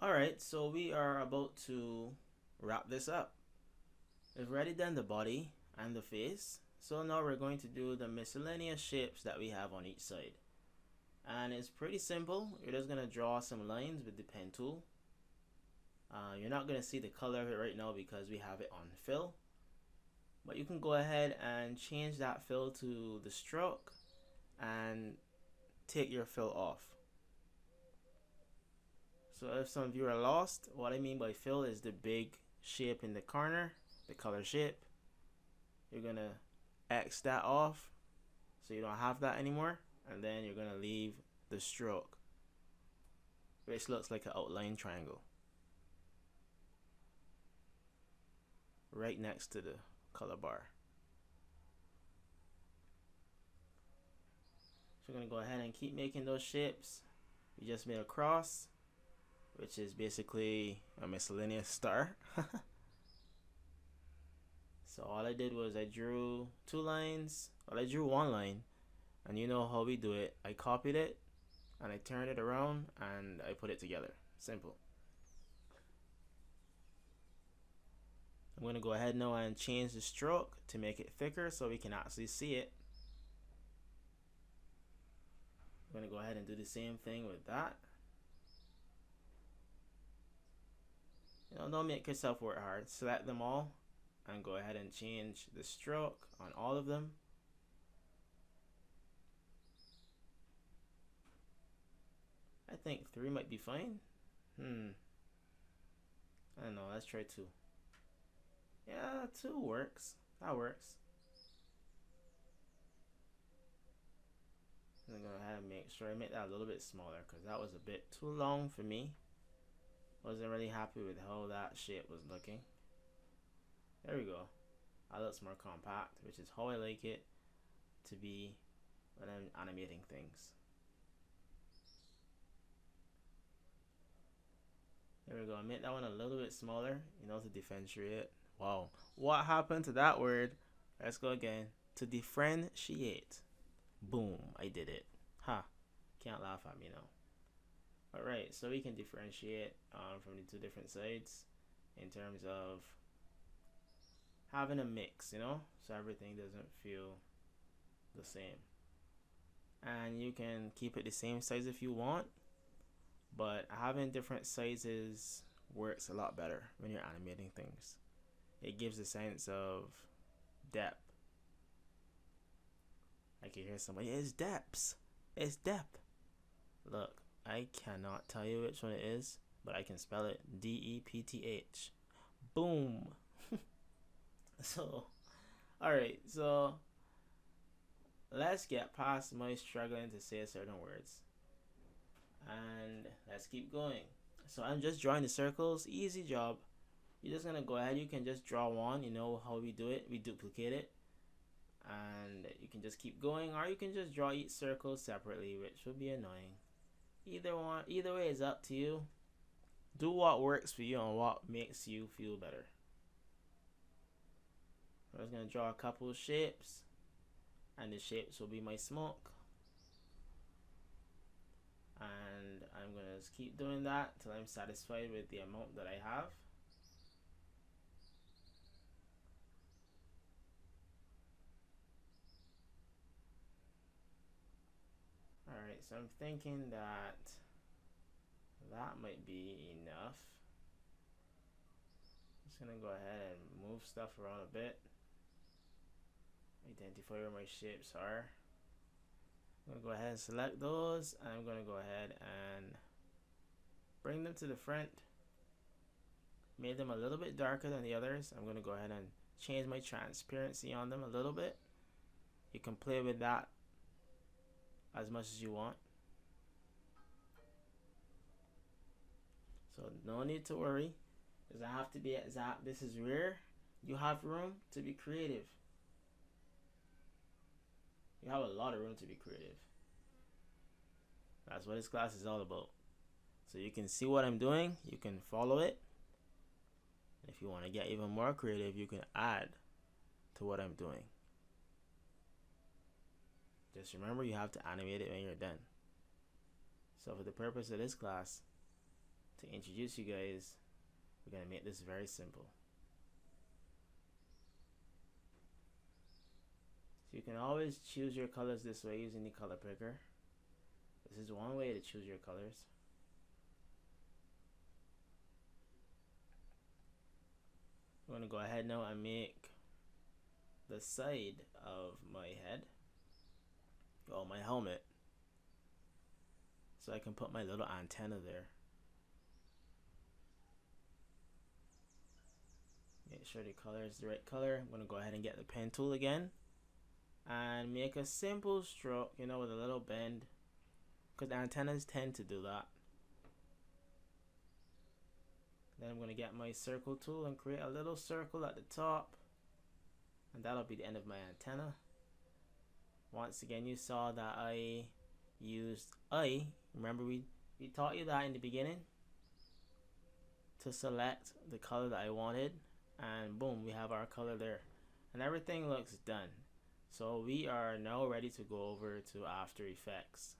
Alright, so we are about to wrap this up. We've already done the body and the face, so now we're going to do the miscellaneous shapes that we have on each side. And it's pretty simple. You're just going to draw some lines with the pen tool. You're not going to see the color of it right now because we have it on fill. But you can go ahead and change that fill to the stroke and take your fill off. So if some of you are lost, what I mean by fill is the big shape in the corner, the color shape. You're gonna X that off so you don't have that anymore, and then you're gonna leave the stroke, which looks like an outline triangle right next to the color bar. So we're gonna go ahead and keep making those shapes. We just made a cross, which is basically a miscellaneous star. So all I did was I drew two lines. Well, I drew one line, and you know how we do it. I copied it, and I turned it around, and I put it together. Simple. I'm going to go ahead now and change the stroke to make it thicker so we can actually see it. I'm going to go ahead and do the same thing with that. Don't make yourself work hard. Select them all and go ahead and change the stroke on all of them. I think 3 might be fine. I don't know, let's try 2. Yeah, 2 works. That works. I'm gonna go ahead and make sure I make that a little bit smaller because that was a bit too long for me. Wasn't really happy with how that shape was looking. There we go. That looks more compact, which is how I like it to be when I'm animating things. There we go. I made that one a little bit smaller, to differentiate. Wow. What happened to that word? Let's go again. To differentiate. Boom. I did it. Ha. Can't laugh at me now. Alright, so we can differentiate from the two different sides in terms of having a mix, so everything doesn't feel the same. And you can keep it the same size if you want, but having different sizes works a lot better when you're animating things. It gives a sense of depth. I can hear somebody, it's depths. It's depth. Look, I cannot tell you which one it is, but I can spell it D-E-P-T-H. Boom. So, alright, so let's get past my struggling to say certain words. And let's keep going. So I'm just drawing the circles. Easy job. You're just gonna go ahead. You can just draw one. You know how we do it. We duplicate it. And you can just keep going, or you can just draw each circle separately, which would be annoying. Either way is up to you. Do what works for you and what makes you feel better. I'm just gonna draw a couple of shapes, and the shapes will be my smoke. And I'm gonna just keep doing that till I'm satisfied with the amount that I have. Alright, so I'm thinking that might be enough. Just gonna go ahead and move stuff around a bit. Identify where my shapes are. I'm gonna go ahead and select those, and I'm gonna go ahead and bring them to the front. Made them a little bit darker than the others. I'm gonna go ahead and change my transparency on them a little bit. You can play with that as much as you want. So no need to worry. Does it have to be exact? This is rare. You have room to be creative. You have a lot of room to be creative. That's what this class is all about. So you can see what I'm doing. You can follow it. If you want to get even more creative, you can add to what I'm doing. Just remember, you have to animate it when you're done. So for the purpose of this class, To introduce you guys, we're going to make this very simple. So you can always choose your colors this way using the color picker. This is one way to choose your colors. I'm going to go ahead now and make the side of my head, or my helmet, so I can put my little antenna there. Make sure the color is the right color. I'm going to go ahead and get the pen tool again and make a simple stroke, you know, with a little bend, because the antennas tend to do that. Then I'm going to get my circle tool and create a little circle at the top, and that'll be the end of my antenna. Once again, you saw that I used remember we taught you that in the beginning, to select the color that I wanted, and boom, we have our color there, and everything looks done. So we are now ready to go over to After Effects.